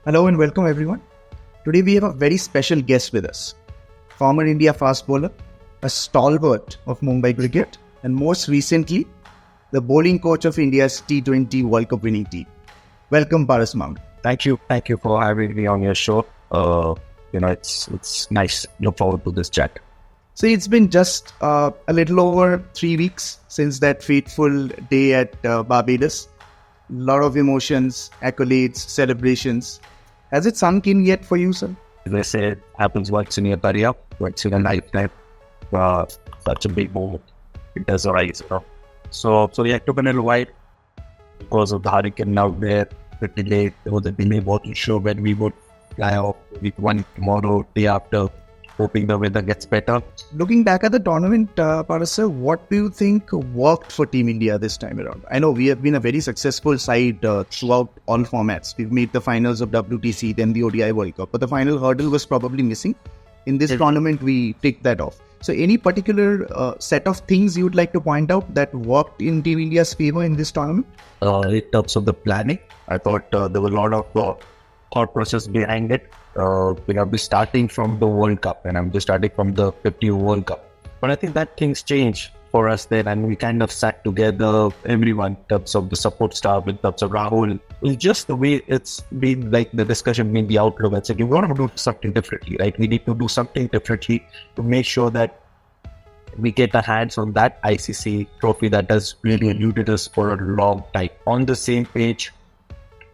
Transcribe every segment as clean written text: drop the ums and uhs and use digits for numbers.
Hello and welcome everyone. Today we have a very special guest with us. Former India fast bowler, a stalwart of Mumbai cricket, and most recently, the bowling coach of India's T20 World Cup-winning team. Welcome, Paras Mhambrey. Thank you for having me on your show. It's nice. Look forward to this chat. So it's been just a little over 3 weeks since that fateful day at Barbados. A lot of emotions, accolades, celebrations. Has it sunk in yet for you, sir? As I say, it happens once in your career, once in a lifetime. Such a big moment. It does arise, So yeah, it took a little while because of the hurricane out there. The delay, there was a delay wasn't sure when we would fly off. Week one tomorrow, day after, hoping the weather gets better. Looking back at the tournament, Paras sir, what do you think worked for Team India this time around? I know we have been a very successful side throughout all formats. We've made the finals of WTC, then the ODI World Cup, but the final hurdle was probably missing. In this tournament, we ticked that off. So any particular set of things you would like to point out that worked in Team India's favor in this tournament? In terms of the planning, I thought there was a lot of thought process behind it. We're starting from the World Cup, and I'm just starting from the 50 World Cup. But I think that things changed for us then, and we kind of sat together, everyone, in terms of the support staff, in terms of Rahul. It's just the way it's been, like the discussion being the outlook. And saying, we want to do something differently, right? We need to do something differently to make sure that we get our hands on that ICC trophy that has really eluded us for a long time. On the same page,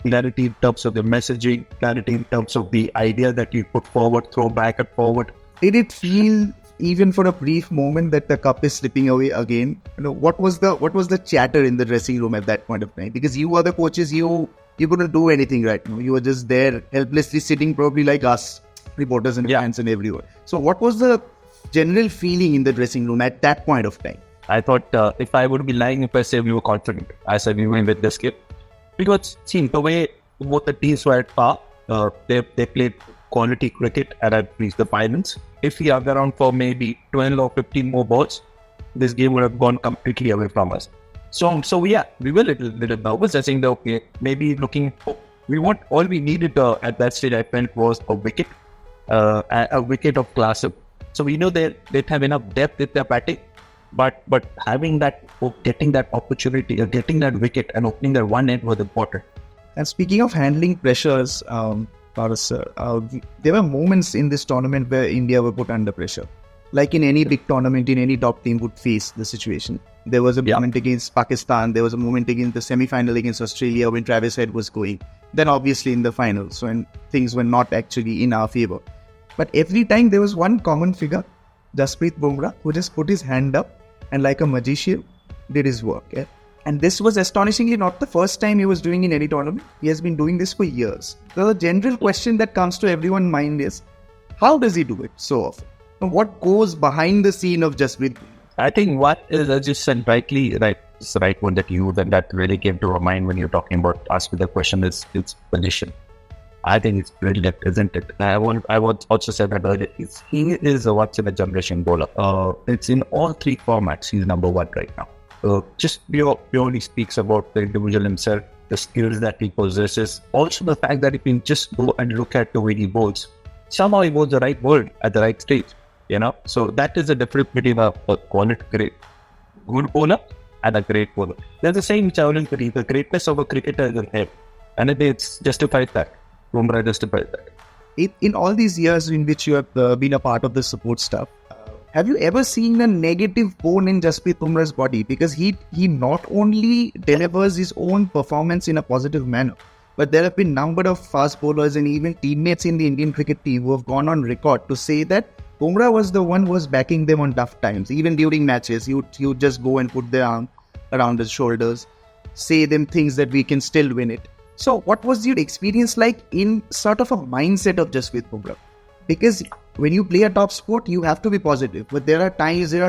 clarity in terms of the messaging, clarity in terms of the idea that you put forward, throw back and forward. Did it feel, even for a brief moment, that the cup is slipping away again? What was the chatter in the dressing room at that point of time? Because you were the coaches, you couldn't do anything right now. You were just there, helplessly sitting, probably like us, reporters and fans and everyone. So what was the general feeling in the dressing room at that point of time? I thought if I would be lying if I say we were confident. I said we win with this game. Because, see, the way both the teams were at par, they played quality cricket and had reached the finals. If we are around for maybe 12 or 15 more balls, this game would have gone completely away from us. So yeah, we were a little nervous. I think that, okay, maybe looking for, all we needed at that stage, I felt, was a wicket of class. So we know they have enough depth with their batting. But having that, getting that opportunity, getting that wicket and opening that one end was important. And speaking of handling pressures, Paras sir, there were moments in this tournament where India were put under pressure. Like in any big tournament, in any top team would face the situation. There was a moment against Pakistan, there was a moment against the semi-final against Australia when Travis Head was going. Then obviously in the finals when things were not actually in our favor. But every time there was one common figure, Jasprit Bumrah, who just put his hand up and like a magician did his work. Yeah? And this was astonishingly not the first time he was doing in any tournament. He has been doing this for years. So the general question that comes to everyone's mind is, how does he do it so often? And what goes behind the scene of Jasprit? I think what is, as you said rightly, right, it's the right one that you, then that really came to our mind when you're talking about asking the question is its position. I think it's brilliant, isn't it? I would also say that earlier. He is a once-in-a-generation bowler. It's in all three formats. He's number one right now. Just purely speaks about the individual himself, the skills that he possesses. Also the fact that if you just go and look at the way he bowls, somehow he bowls the right ball at the right stage. So that is the difference between a quality, good bowler and a great bowler. There's a saying which I always believe, the greatness of a cricketer is in him. And it's justified that. Bumrah justified that. In all these years in which you have been a part of the support staff, have you ever seen a negative bone in Jasprit Bumrah's body? Because he not only delivers his own performance in a positive manner, but there have been number of fast bowlers and even teammates in the Indian cricket team who have gone on record to say that Bumrah was the one who was backing them on tough times. Even during matches, you just go and put their arm around his shoulders, say them things that we can still win it. So what was your experience like in sort of a mindset of Jasprit Bumrah? Because when you play a top sport, you have to be positive. But there are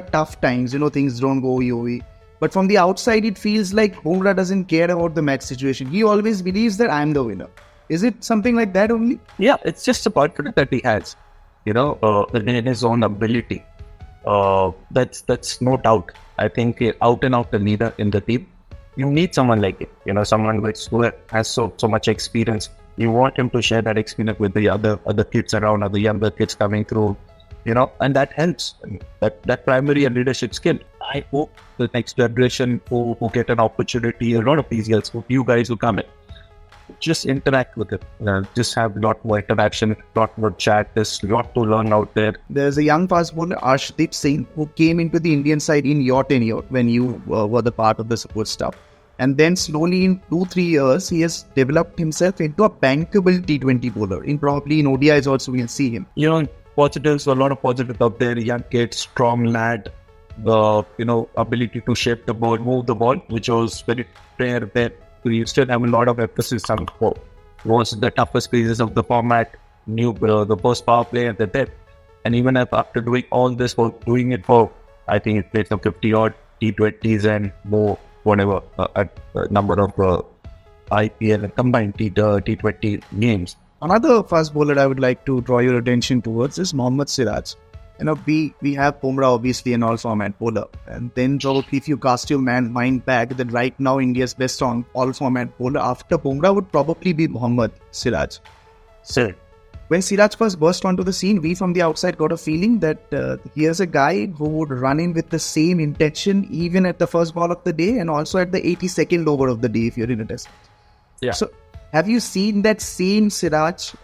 tough times, things don't go your way. But from the outside, it feels like Bumrah doesn't care about the match situation. He always believes that I'm the winner. Is it something like that only? Yeah, it's just a confidence that he has, in his own ability. That's no doubt. I think out and out the leader in the team. You need someone like it, someone who has so much experience You want him to share that experience with the other kids around, other younger kids coming through, and that helps. That primary and leadership skill. I hope the next generation who get an opportunity, a lot of these girls, you guys who come in, just interact with it. Just have a lot more interaction, a lot more chat. There's a lot to learn out there. There's a young fast bowler, Arshdeep Singh, who came into the Indian side in your tenure when you were the part of the support staff. And then slowly in 2-3 years, he has developed himself into a bankable T20 bowler. Probably in ODIs also we'll see him. Positives, a lot of positives out there. Young kid, strong lad, ability to shape the ball, move the ball, which was very rare there. We still have a lot of emphasis on was the toughest phases of the format, the first power play at the depth. And even after doing all this, doing it for, I think it played some 50 odd T20s and more, whatever, a number of IPL and combined T20 games. Another fast bowler I would like to draw your attention towards is Mohammed Siraj. We have Bumrah, obviously, an all-format bowler. And then probably if you cast your mind back, then right now India's best on all-format bowler after Bumrah would probably be Mohammed Siraj. Sir. When Siraj first burst onto the scene, we from the outside got a feeling that here's a guy who would run in with the same intention even at the first ball of the day and also at the 82nd over of the day if you're in a test. Yeah. So have you seen that same Siraj,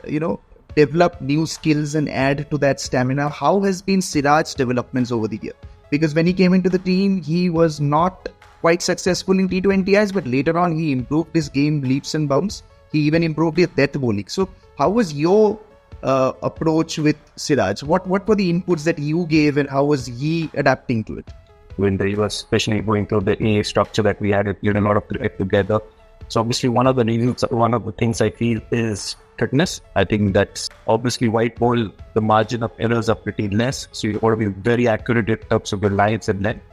develop new skills and add to that stamina? How has been Siraj's developments over the year? Because when he came into the team, he was not quite successful in T20Is, but later on he improved his game leaps and bounds. He even improved his death bowling. So how was your approach with Siraj? What were the inputs that you gave and how was he adapting to it? When he was especially going through the AA structure that we had, a lot of cricket together. So obviously one of the things I feel is fitness. I think that's obviously white ball, the margin of errors are pretty less. So you got to be very accurate in terms of your lines and length.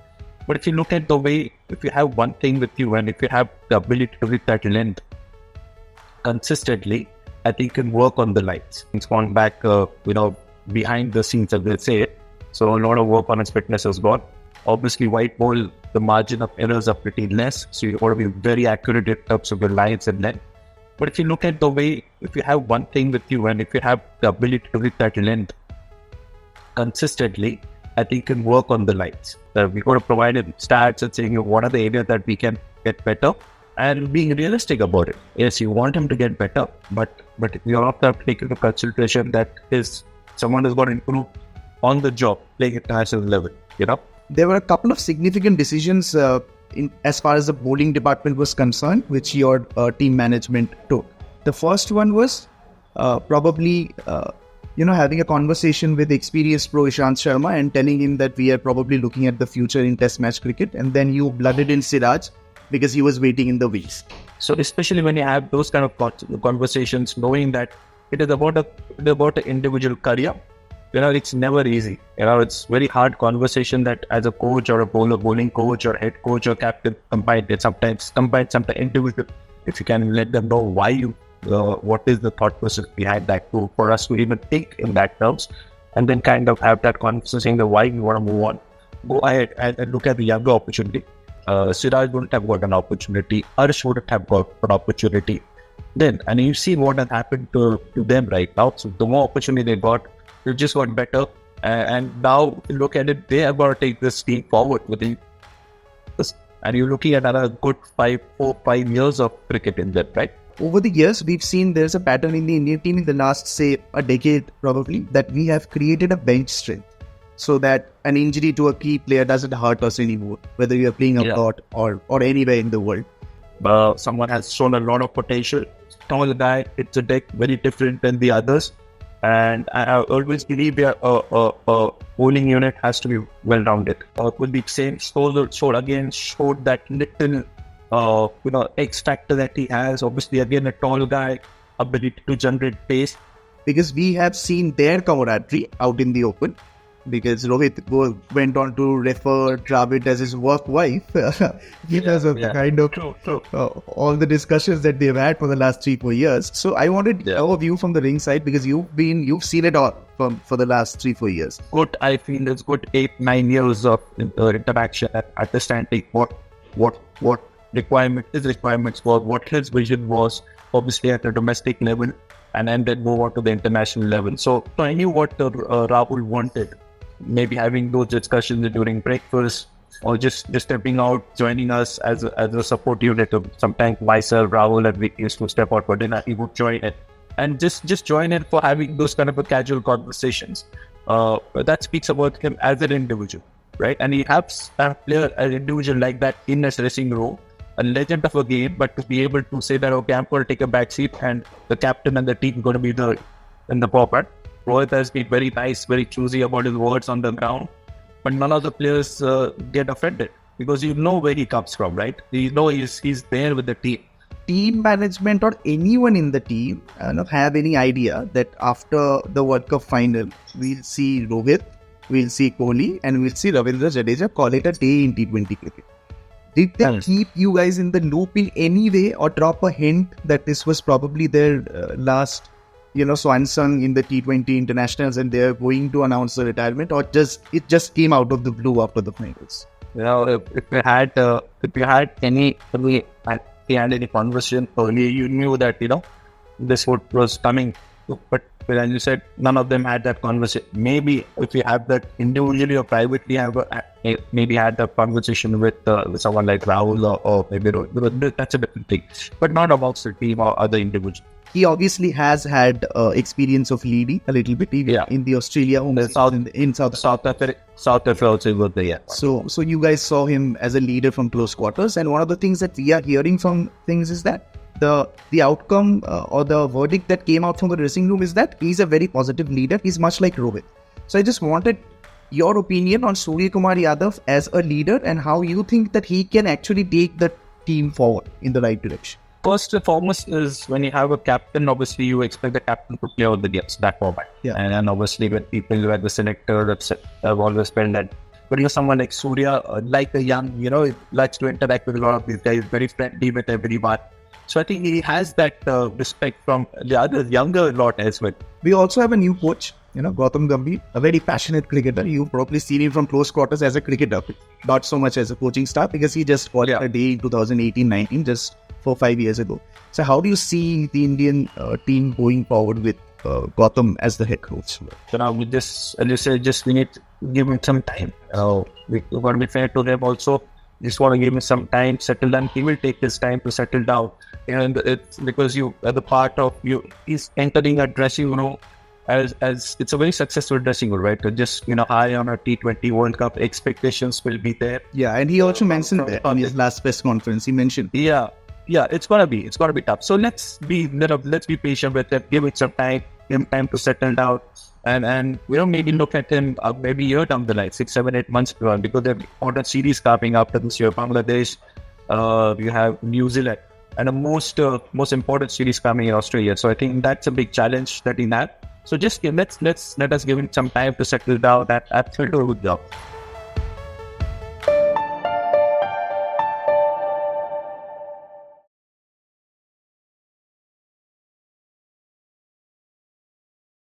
But if you look at the way, if you have one thing with you and if you have the ability to hit that length consistently, I think you can work on the lines. It's gone back, behind the scenes, as they say. So a lot of work on his fitness has gone. Obviously, white ball, the margin of errors are pretty less. So you got to be very accurate in terms of your lines and length. But if you look at the way, if you have one thing with you and if you have the ability to hit that length consistently, I think you can work on the lines. We've got to provide him stats and saying what are the areas that we can get better and being realistic about it. Yes, you want him to get better, but you also have to take into consideration that someone has got to improve on the job, playing at national level, There were a couple of significant decisions as far as the bowling department was concerned, which your team management took. The first one was probably having a conversation with experienced pro Ishant Sharma and telling him that we are probably looking at the future in test match cricket, and then you blooded in Siraj because he was waiting in the wings. So especially when you have those kind of conversations, knowing that it is about an individual career, it's never easy. It's very hard conversation that as a coach or a bowling coach or head coach or captain combined sometimes individual. If you can let them know why what is the thought process behind that for us to even think in that terms, and then kind of have that conversation the why we want to move on. Go ahead and look at the younger opportunity. Siraj wouldn't have got an opportunity. Arsh wouldn't have got an opportunity. And you've seen what has happened to them right now. So the more opportunity they got, they just got better. And now look at it, they are going to take this team forward with it. And you're looking at another good 5 years of cricket in that, right? Over the years, we've seen there's a pattern in the Indian team in the last, say, a decade probably, that we have created a bench strength so that an injury to a key player doesn't hurt us anymore, whether you're playing abroad or anywhere in the world. Someone has shown a lot of potential. Tall guy, it's a deck very different than the others. And I always believe a bowling unit has to be well-rounded. Kuldeep Singh showed that little, X factor that he has. Obviously, again, a tall guy, ability to generate pace. Because we have seen their camaraderie out in the open. Because Rohit went on to refer Dravid as his work wife because of the kind of all the discussions that they've had for the last 3-4 years. So I wanted our view from the ringside because you've seen it all for the last 3-4 years. Good, I feel it's good 8-9 years of interaction and understanding what requirements were, what his vision was, obviously at the domestic level, and then move on to the international level. So I knew what Rahul wanted. Maybe having those discussions during breakfast, or just stepping out, joining us as a support unit. Sometimes myself, Rahul, and we used to step out for dinner. He would join it, and just join in for having those kind of a casual conversations. That speaks about him as an individual, right? And he has a player, an individual like that in a dressing room, a legend of a game, but to be able to say that, okay, I'm going to take a back seat, and the captain and the team are going to be in the forefront. Rohit has been very nice, very choosy about his words on the ground, but none of the players get offended because you know where he comes from, right? You know he's there with the team. Team management or anyone in the team not have any idea that after the World Cup final, we'll see Rohit, we'll see Kohli, and we'll see Ravindra Jadeja call it a day in T20 cricket. Did they keep you guys in the loop in any way, or drop a hint that this was probably their last, swan song in the T20 internationals and they're going to announce the retirement, or it just came out of the blue after the finals? If you had any conversation earlier, you knew that this was coming. But as you said, none of them had that conversation. Maybe if you have that individually or privately, maybe had that conversation with someone like Rahul or maybe Rohit, that's a different thing. But not amongst the team or other individuals. He obviously has had experience of leading a little bit in the Australia home in South Africa. South Africa also was there. So you guys saw him as a leader from close quarters, and one of the things that we are hearing from things is that the outcome or the verdict that came out from the dressing room is that he's a very positive leader. He's much like Rohit. So I just wanted your opinion on Surya Kumar Yadav as a leader and how you think that he can actually take the team forward in the right direction. First and foremost is when you have a captain, obviously you expect the captain to play all the games, that format. Yeah. And obviously when people who are the selector have always felt that. But someone like Surya, like a young, he likes to interact with a lot of these guys, very friendly with everyone. So I think he has that respect from the other younger lot as well. We also have a new coach, Gautam Gambhir, a very passionate cricketer. You've probably seen him from close quarters as a cricketer, not so much as a coaching staff, because he just got a day in 2018-19, just 4-5 years ago. So how do you see the Indian team going forward with Gautam as the head coach? So now we just, as you said, we need to give him some time. We've got to be fair to him also. Just want to give him some time, settle down. He will take his time to settle down. And it's because you are the part of you. He's entering a dressing room as it's a very successful dressing room, right? Just high on a T20 World Cup, expectations will be there. Yeah, and he also mentioned that on his last press conference. He mentioned. Yeah, it's gonna be tough. So let's be patient with him. Give it some time. Give him time to settle down. And maybe look at him maybe a year down the line, 6, 7, 8 months ago, because there are important series coming after this year. Bangladesh, you have New Zealand, and the most important series coming in Australia. So I think that's a big challenge that he had. So just let us give him some time to settle down. That's a good job.